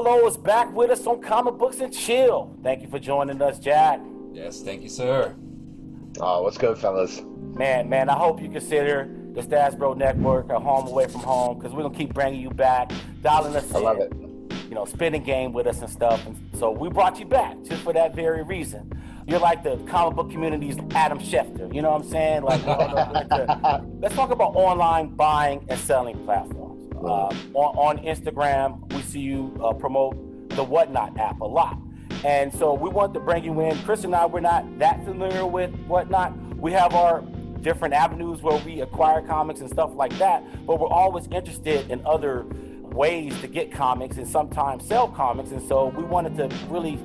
Bolo is back with us on Comic Books and Chill. Thank you for joining us, Jack. Yes, thank you, sir. Oh, what's good, fellas? Man, I hope you consider the Stats Bro Network a home away from home, because we're going to keep bringing you back, dialing us in. I love it. You know, spinning game with us and stuff. And so we brought you back just for that very reason. You're like the comic book community's Adam Schefter. You know what I'm saying? Like, let's talk about online buying and selling platforms. On Instagram, we see you promote the Whatnot app a lot. And so we wanted to bring you in. Chris and I, we're not that familiar with Whatnot. We have our different avenues where we acquire comics and stuff like that, but we're always interested in other ways to get comics and sometimes sell comics. And so we wanted to really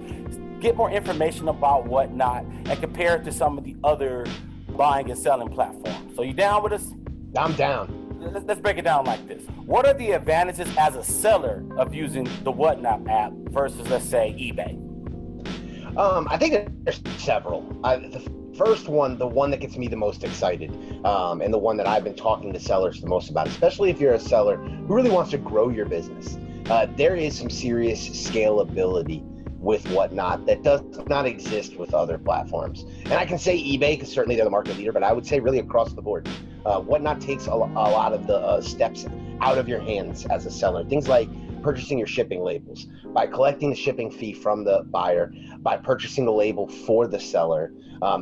get more information about Whatnot and compare it to some of the other buying and selling platforms. So you down with us? I'm down. Let's break it down like this. What are the advantages as a seller of using the Whatnot app versus, let's say, eBay? I think there's several. The first one, the one that gets me the most excited, and the one that I've been talking to sellers the most about, especially if you're a seller who really wants to grow your business. There is some serious scalability with Whatnot that does not exist with other platforms. And I can say eBay because certainly they're the market leader, but I would say really across the board. Whatnot takes a lot of the steps out of your hands as a seller. Things like purchasing your shipping labels, by collecting the shipping fee from the buyer, by purchasing the label for the seller.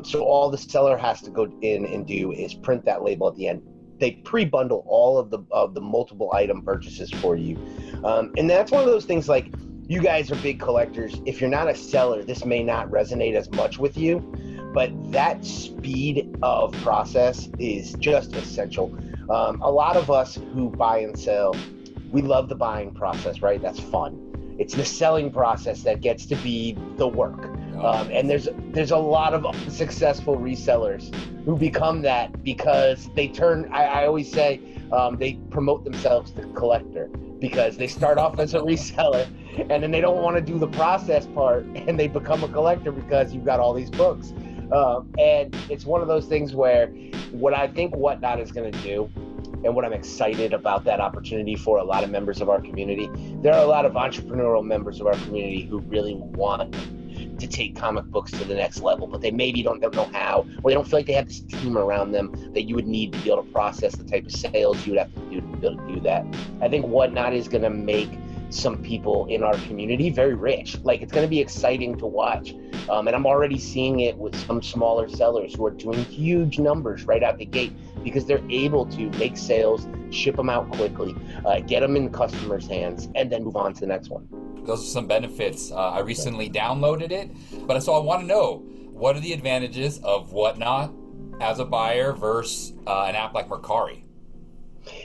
So all the seller has to go in and do is print that label at the end. They pre-bundle all of the multiple item purchases for you. And that's one of those things, like, you guys are big collectors. If you're not a seller, this may not resonate as much with you, but that speed of process is just essential. A lot of us who buy and sell, we love the buying process, right? That's fun. It's the selling process that gets to be the work. And there's a lot of successful resellers who become that because they turn, I always say, they promote themselves to collector, because they start off as a reseller and then they don't want to do the process part and they become a collector because you've got all these books. And it's one of those things where what I think Whatnot is going to do, and what I'm excited about that opportunity for a lot of members of our community, there are a lot of entrepreneurial members of our community who really want to take comic books to the next level, but they maybe don't know how, or they don't feel like they have this team around them that you would need to be able to process the type of sales you would have to do to be able to do that. I think Whatnot is going to make some people in our community very rich. Like, it's going to be exciting to watch. And I'm already seeing it with some smaller sellers who are doing huge numbers right out the gate because they're able to make sales, ship them out quickly, get them in customers' hands, and then move on to the next one. Those are some benefits. I recently downloaded it, but so I want to know, what are the advantages of Whatnot as a buyer versus an app like Mercari?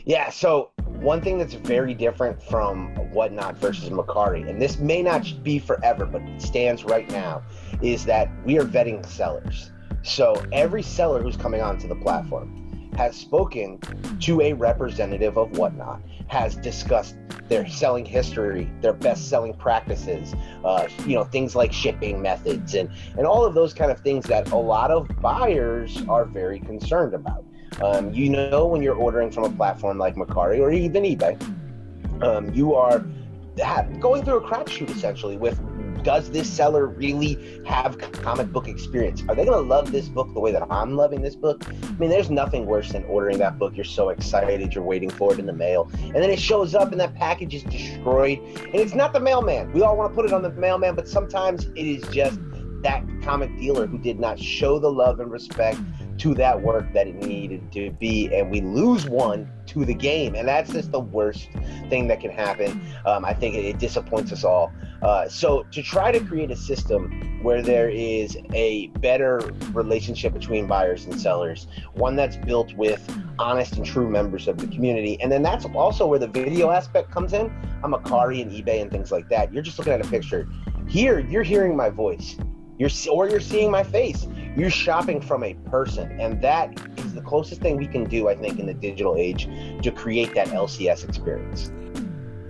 Yeah, so one thing that's very different from Whatnot versus Mercari, and this may not be forever, but it stands right now, is that we are vetting sellers. So every seller who's coming onto the platform has spoken to a representative of Whatnot, has discussed their selling history, their best-selling practices, things like shipping methods, and all of those kind of things that a lot of buyers are very concerned about. When you're ordering from a platform like Mercari or even eBay, you are going through a crapshoot essentially with, does this seller really have comic book experience? Are they going to love this book the way that I'm loving this book? I mean, there's nothing worse than ordering that book. You're so excited, you're waiting for it in the mail, and then it shows up and that package is destroyed, and it's not the mailman. We all want to put it on the mailman, but sometimes it is just that comic dealer who did not show the love and respect to that work that it needed to be, and we lose one to the game, and that's just the worst thing that can happen. I think it disappoints us all. So to try to create a system where there is a better relationship between buyers and sellers, one that's built with honest and true members of the community, and then that's also where the video aspect comes in. I'm Mercari and eBay and things like that. You're just looking at a picture. Here, you're hearing my voice. You're seeing my face. You're shopping from a person, and that is the closest thing we can do, I think, in the digital age to create that LCS experience.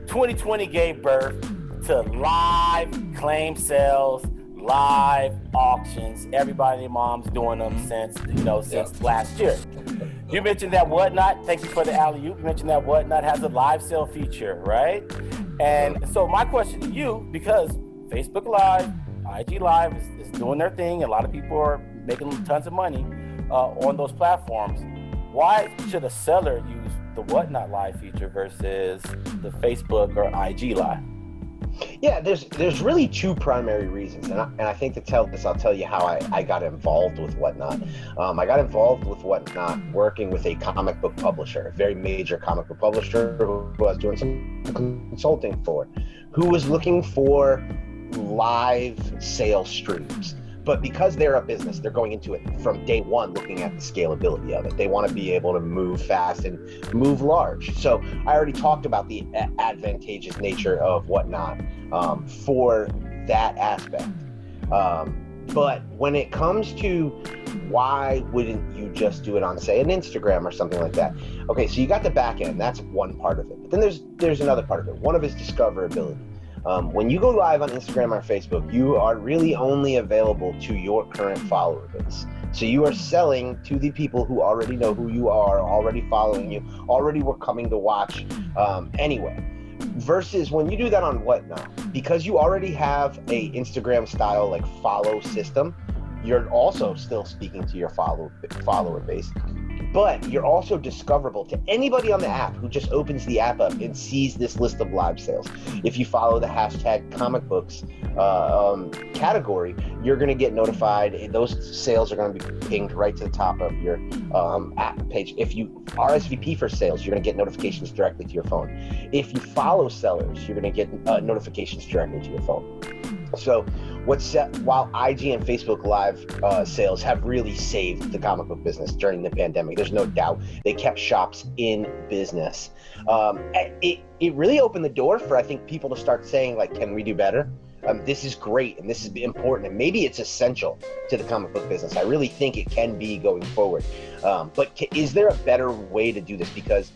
2020 gave birth to live claim sales, live auctions. Everybody and their mom's doing them since last year. You mentioned that Whatnot, thank you for the alley-oop. You mentioned that Whatnot has a live sale feature, right? And so my question to you, because Facebook Live, IG Live is doing their thing, and a lot of people are making tons of money on those platforms. Why should a seller use the Whatnot Live feature versus the Facebook or IG Live? Yeah, there's really two primary reasons, and I think to tell this, I'll tell you how I got involved with Whatnot. I got involved with Whatnot working with a comic book publisher, a very major comic book publisher who I was doing some consulting for, who was looking for live sales streams. But because they're a business, they're going into it from day one looking at the scalability of it. They want to be able to move fast and move large. So I already talked about the advantageous nature of Whatnot for that aspect. But when it comes to why wouldn't you just do it on, say, an Instagram or something like that? Okay, so you got the back end. That's one part of it. But then there's another part of it. One of it is discoverability. When you go live on Instagram or Facebook, you are really only available to your current follower base. So you are selling to the people who already know who you are, already following you, already were coming to watch anyway. Versus when you do that on Whatnot, because you already have a Instagram style like follow system, you're also still speaking to your follower base. But you're also discoverable to anybody on the app who just opens the app up and sees this list of live sales. If you follow the hashtag comic books category, you're going to get notified. Those sales are going to be pinged right to the top of your app page. If you RSVP for sales, you're going to get notifications directly to your phone. If you follow sellers, you're going to get notifications directly to your phone. So while IG and Facebook Live sales have really saved the comic book business during the pandemic, there's no doubt they kept shops in business. It really opened the door for, I think, people to start saying, like, can we do better? This is great and this is important, and maybe it's essential to the comic book business. I really think it can be going forward. But is there a better way to do this? Because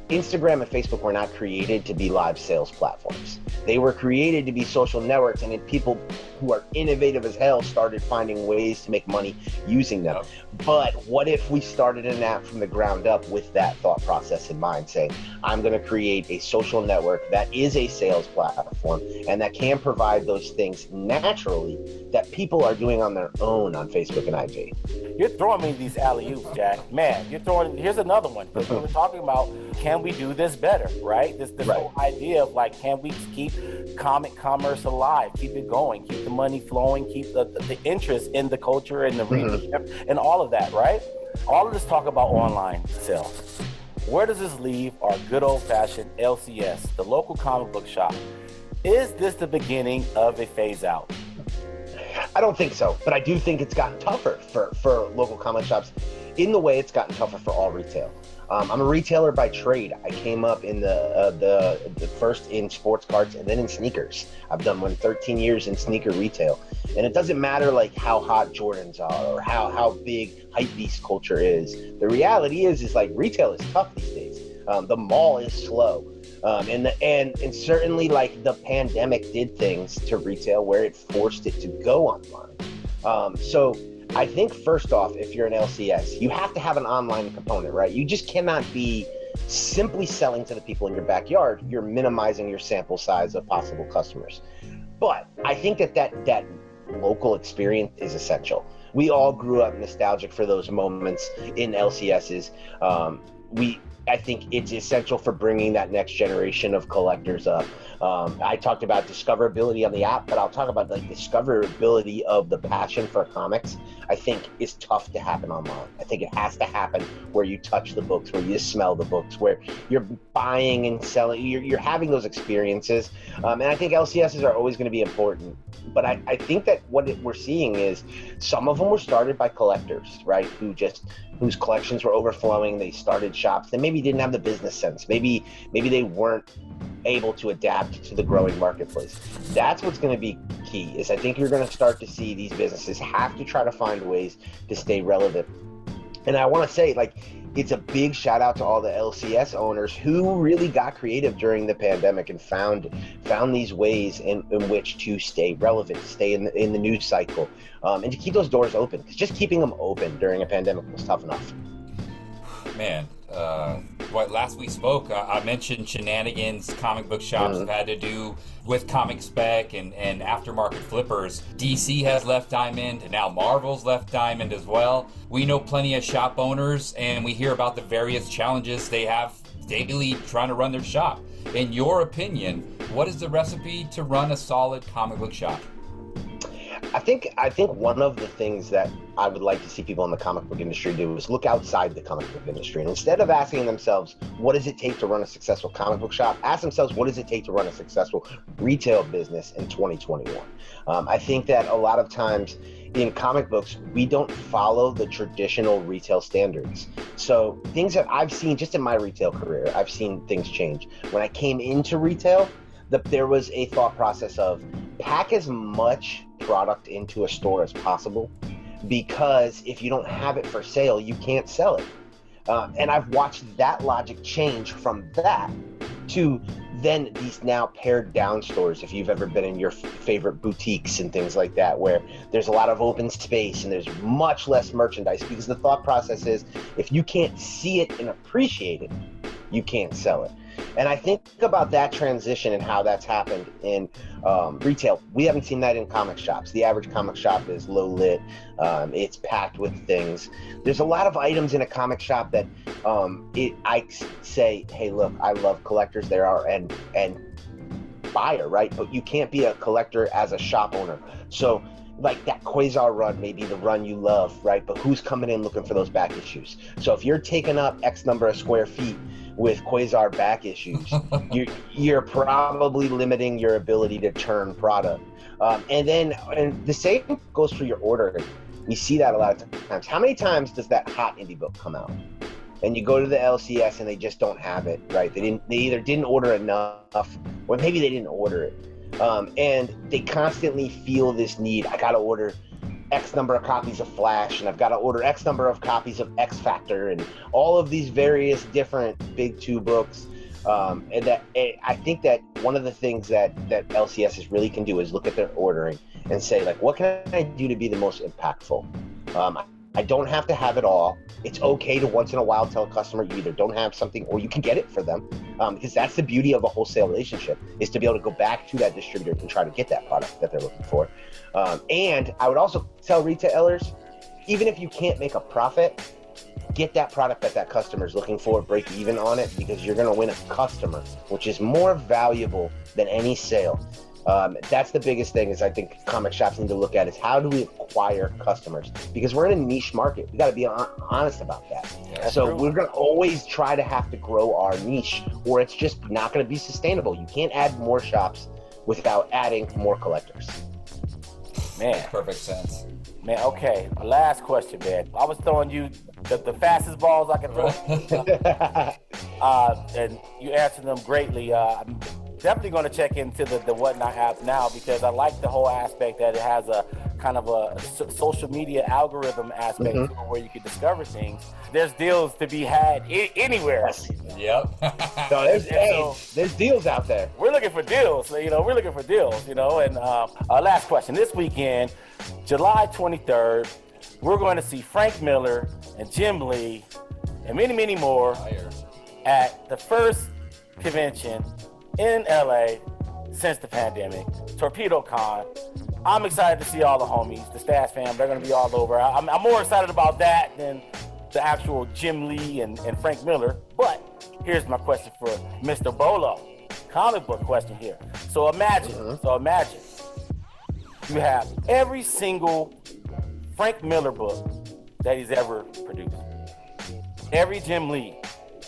Instagram and Facebook were not created to be live sales platforms. They were created to be social networks, and then people who are innovative as hell started finding ways to make money using them. Yep. But what if we started an app from the ground up with that thought process in mind, saying, I'm going to create a social network that is a sales platform and that can provide those things naturally that people are doing on their own on Facebook and IG. You're throwing me these alley-oops, Jack. Man, here's another one. We were talking about, can we do this better, right? This right. Whole idea of, like, can we keep comic commerce alive, keep it going, keep the money flowing, keep the interest in the culture and the readership and all of that, right? All of this talk about online sales. Where does this leave our good old-fashioned LCS, the local comic book shop? Is this the beginning of a phase out? I don't think so, but I do think it's gotten tougher for local comic shops in the way it's gotten tougher for all retail. I'm a retailer by trade. I came up in the first in sports cards and then in sneakers. I've done 13 years in sneaker retail, and it doesn't matter like how hot Jordans are or how big hypebeast culture is. The reality is like retail is tough these days. The mall is slow. And certainly like the pandemic did things to retail where it forced it to go online. So I think first off, if you're an LCS, you have to have an online component, right? You just cannot be simply selling to the people in your backyard. You're minimizing your sample size of possible customers. But I think that local experience is essential. We all grew up nostalgic for those moments in LCSs. I think it's essential for bringing that next generation of collectors up. I talked about discoverability on the app, but I'll talk about like discoverability of the passion for comics. I think is tough to happen online. I think it has to happen where you touch the books, where you smell the books, where you're buying and selling, you're having those experiences. And I think LCSs are always going to be important. But I think that what we're seeing is some of them were started by collectors, right? Whose collections were overflowing. They started shops. They maybe didn't have the business sense. Maybe they weren't able to adapt to the growing marketplace. That's what's going to be key. Is I think you're going to start to see these businesses have to try to find ways to stay relevant. And I want to say, like, it's a big shout out to all the LCS owners who really got creative during the pandemic and found these ways in which to stay relevant, stay in the news cycle, and to keep those doors open. Because just keeping them open during a pandemic was tough enough. Man, last we spoke, I mentioned Shenanigans comic book shops have had to do with comic spec and aftermarket flippers. DC has left Diamond, and now Marvel's left Diamond as well. We know plenty of shop owners, and we hear about the various challenges they have daily trying to run their shop. In your opinion, what is the recipe to run a solid comic book shop? I think one of the things that I would like to see people in the comic book industry do is look outside the comic book industry. And instead of asking themselves, what does it take to run a successful comic book shop, ask themselves, what does it take to run a successful retail business in 2021? I think that a lot of times in comic books, we don't follow the traditional retail standards. So things that I've seen just in my retail career, I've seen things change. When I came into retail, there was a thought process of pack as much product into a store as possible, because if you don't have it for sale, you can't sell it. And I've watched that logic change from that to then these now pared down stores. If you've ever been in your favorite boutiques and things like that, where there's a lot of open space and there's much less merchandise, because the thought process is if you can't see it and appreciate it, you can't sell it. And I think about that transition and how that's happened in retail. We haven't seen that in comic shops. The average comic shop is low lit. It's packed with things. There's a lot of items in a comic shop that I say, hey, look, I love collectors. There are and buyer, right? But you can't be a collector as a shop owner. So like that Quasar run may be the run you love, right? But who's coming in looking for those back issues? So if you're taking up X number of square feet with Quasar back issues, you're probably limiting your ability to turn product. And the same goes for your ordering. We see that a lot of times. How many times does that hot indie book come out? And you go to the LCS and they just don't have it, right? They either didn't order enough, or maybe they didn't order it. And they constantly feel this need. I gotta order X number of copies of Flash, and I've got to order X number of copies of X Factor, and all of these various different big two books. I think that one of the things that LCSs really can do is look at their ordering and say, like, what can I do to be the most impactful? I don't have to have it all. It's okay to once in a while tell a customer you either don't have something or you can get it for them, because that's the beauty of a wholesale relationship, is to be able to go back to that distributor and try to get that product that they're looking for. And I would also tell retailers, even if you can't make a profit, get that product that customer is looking for, break even on it, because you're going to win a customer, which is more valuable than any sale. That's the biggest thing is I think comic shops need to look at is how do we acquire customers? Because we're in a niche market. We got to be honest about that. Yeah, so we're going to always try to have to grow our niche, or it's just not going to be sustainable. You can't add more shops without adding more collectors. Man. Perfect sense. Man, okay. My last question, man. I was throwing you the fastest balls I could throw. And you answered them greatly. I'm definitely going to check into the Whatnot app now, because I like the whole aspect that it has a kind of a social media algorithm aspect to it where you can discover things. There's deals to be had anywhere. Yep. So there's deals out there. We're looking for deals. And last question. This weekend, July 23rd, we're going to see Frank Miller and Jim Lee and many, many more at the first convention in LA since the pandemic, Torpedo Con. I'm excited to see all the homies, the Stash fam. They're going to be all over. I'm more excited about that than the actual Jim Lee and Frank Miller. But here's my question for Mr. Bolo. Comic book question here. So imagine you have every single Frank Miller book that he's ever produced. Every Jim Lee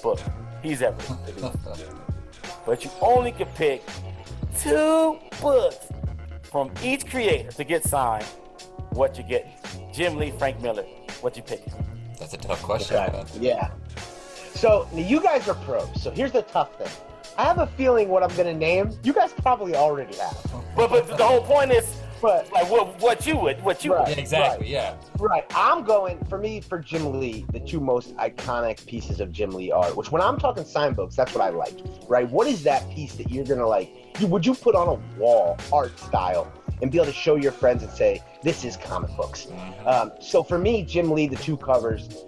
book he's ever produced. But you only can pick 2 books from each creator to get signed. What you getting? Jim Lee, Frank Miller, what you picking? That's a tough question. Okay. Yeah. So you guys are pros. So here's the tough thing. I have a feeling what I'm going to name, you guys probably already have. But the whole point is, like what you would. Yeah, exactly, yeah. Right. I'm going, for Jim Lee, the 2 most iconic pieces of Jim Lee art, which when I'm talking sign books, that's what I like, right? What is that piece that you're going to like, would you put on a wall, art style, and be able to show your friends and say, this is comic books? So for me, Jim Lee, the 2 covers,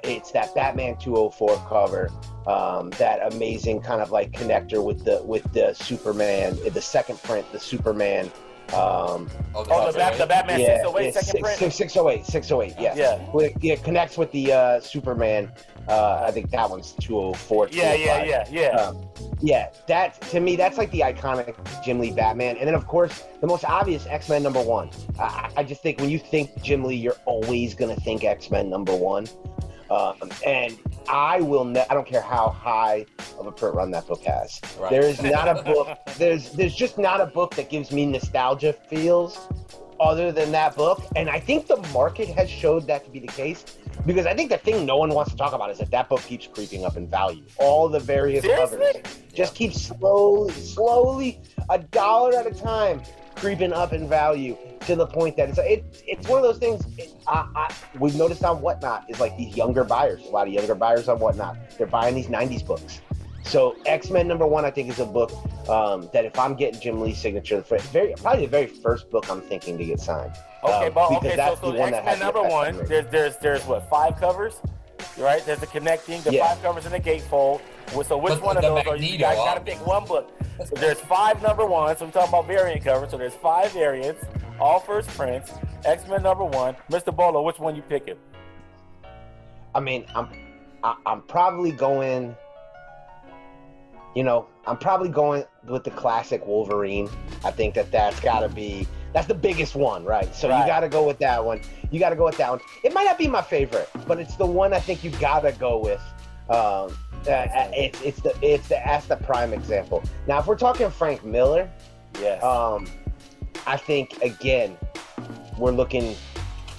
It's that Batman 204 cover, that amazing kind of like connector with the Superman, the second print, the Superman. The Batman 608 second print? 608, yes. Yeah. It connects with the Superman. I think that one's 204. That, to me, that's like the iconic Jim Lee Batman. And then, of course, the most obvious, X-Men #1. I just think when you think Jim Lee, you're always going to think X-Men #1. And I don't care how high of a print run that book has. Right. There is not a book, there's just not a book that gives me nostalgia feels other than that book. And I think the market has showed that to be the case, because I think the thing no one wants to talk about is that book keeps creeping up in value. All the various covers just keep slowly, $1 at a time, creeping up in value, to the point that it's one of those things. We've noticed on Whatnot is like these younger buyers, a lot of younger buyers on Whatnot, they're buying these 90s books. So X-Men #1, I think, is a book that if I'm getting Jim Lee's signature, probably the very first book I'm thinking to get signed. So X-Men #1, there's what, 5 covers, right? There's the connecting, the 5 covers in the gatefold. So which one of those are you guys got to pick one book? So there's 5 #1s. So we're talking about variant covers. So there's 5 variants, all first prints. X-Men #1. Mr. Bolo, which one you picking? I mean, I'm probably going. I'm probably going with the classic Wolverine. I think that's the biggest one, right? So you got to go with that one. It might not be my favorite, but it's the one I think you got to go with. That's the prime example. Now, if we're talking Frank Miller, I think, again, we're looking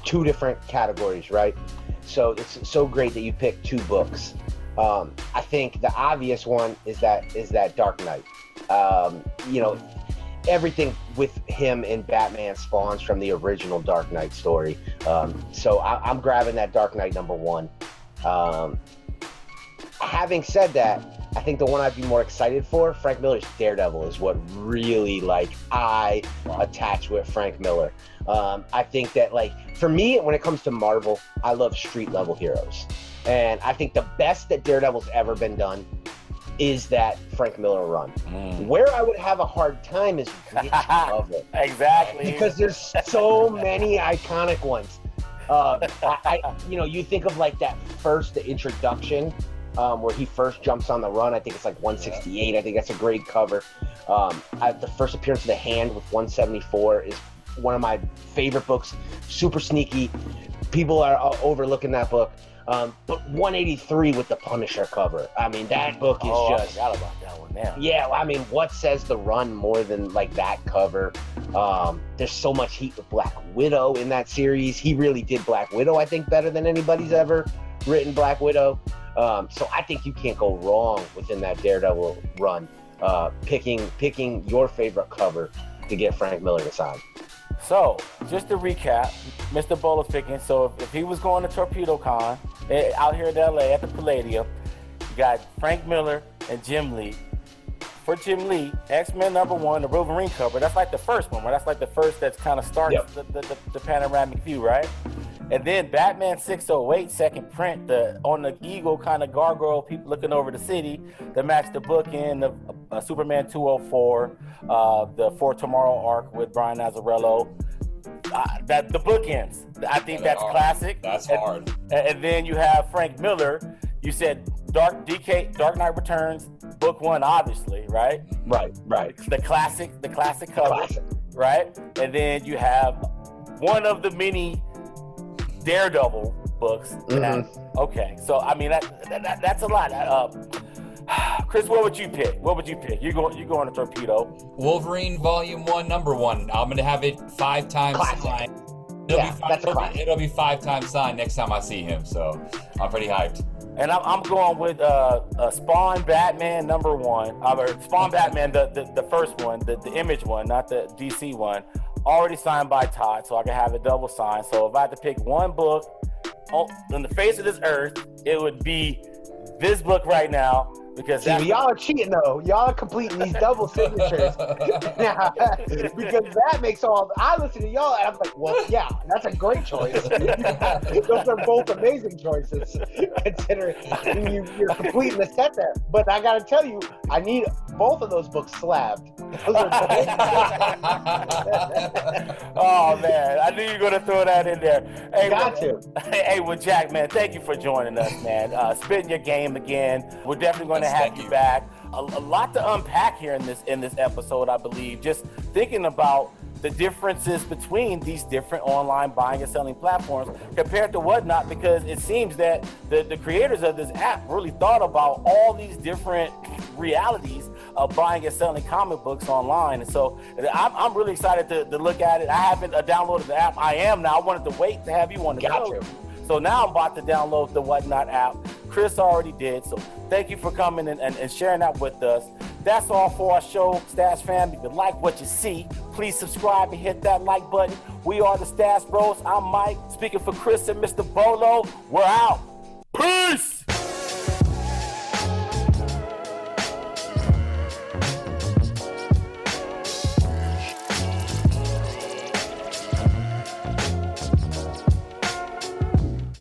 2 different categories, right? So it's so great that you picked 2 books. I think the obvious one is that Dark Knight. Everything with him and Batman spawns from the original Dark Knight story. So I'm grabbing that Dark Knight #1. Having said that, I think the one I'd be more excited for, Frank Miller's Daredevil, is what really I attach with Frank Miller. I think that for me, when it comes to Marvel, I love street level heroes. And I think the best that Daredevil's ever been done is that Frank Miller run. Where I would have a hard time is which cover. Exactly. Because there's so many iconic ones. You think of the introduction, where he first jumps on the run. I think it's 168. I think that's a great cover. The first appearance of the Hand with 174 is one of my favorite books. Super sneaky. People are overlooking that book. But 183 with the Punisher cover. I mean, that book is I forgot about that one now. Yeah, I mean, what says the run more than that cover? There's so much heat with Black Widow in that series. He really did Black Widow, I think, better than anybody's ever written Black Widow. So I think you can't go wrong within that Daredevil run, picking your favorite cover to get Frank Miller to sign. So, just to recap, Mr. Bolo's picking. So, if he was going to Torpedo Con out here in LA at the Palladium, you got Frank Miller and Jim Lee. For Jim Lee, X-Men #1, the Wolverine cover, that's the first one, right? That's the first that's kind of starts the panoramic view, right? And then Batman 608 second print, on the eagle kind of gargoyle, people looking over the city, that match the bookend of Superman 204, the For Tomorrow arc with Brian Azzarello. The bookends, I think that's classic. That's hard. And then you have Frank Miller. You said Dark Knight Returns, book 1, obviously, right? Right. The classic cover, right? And then you have one of the many Daredevil books. Mm-hmm. Okay, so I mean that's a lot. Chris, what would you pick? You're going to Torpedo. Wolverine Volume 1, #1. I'm gonna have it 5 times signed. It'll be 5 times signed next time I see him. So I'm pretty hyped. And I'm going with Spawn Batman #1. Spawn Batman, the first one, the Image one, not the DC one. Already signed by Todd, so I can have it double signed. So if I had to pick one book on the face of this earth, it would be this book right now, Because y'all are cheating though. Y'all are completing these double signatures because that makes I listen to y'all and I'm like, well, yeah, that's a great choice. Those are both amazing choices, considering you're completing the set there. But I got to tell you, I need both of those books slabbed. Those are Oh man, I knew you were gonna throw that in there. Hey, Hey, Jack, man, thank you for joining us, man. Spitting your game again. We're definitely going to have you back. A lot to unpack here in this episode, I believe. Just thinking about the differences between these different online buying and selling platforms compared to Whatnot, because it seems that the creators of this app really thought about all these different realities of buying and selling comic books online. And so I'm really excited to look at it. I haven't downloaded the app. I am now. I wanted to wait to have you on the show. So now I'm about to download the Whatnot app. Chris already did. So thank you for coming and sharing that with us. That's all for our show, Stash Family. If you like what you see, please subscribe and hit that like button. We are the Stash Bros. I'm Mike. Speaking for Chris and Mr. Bolo, we're out. Peace!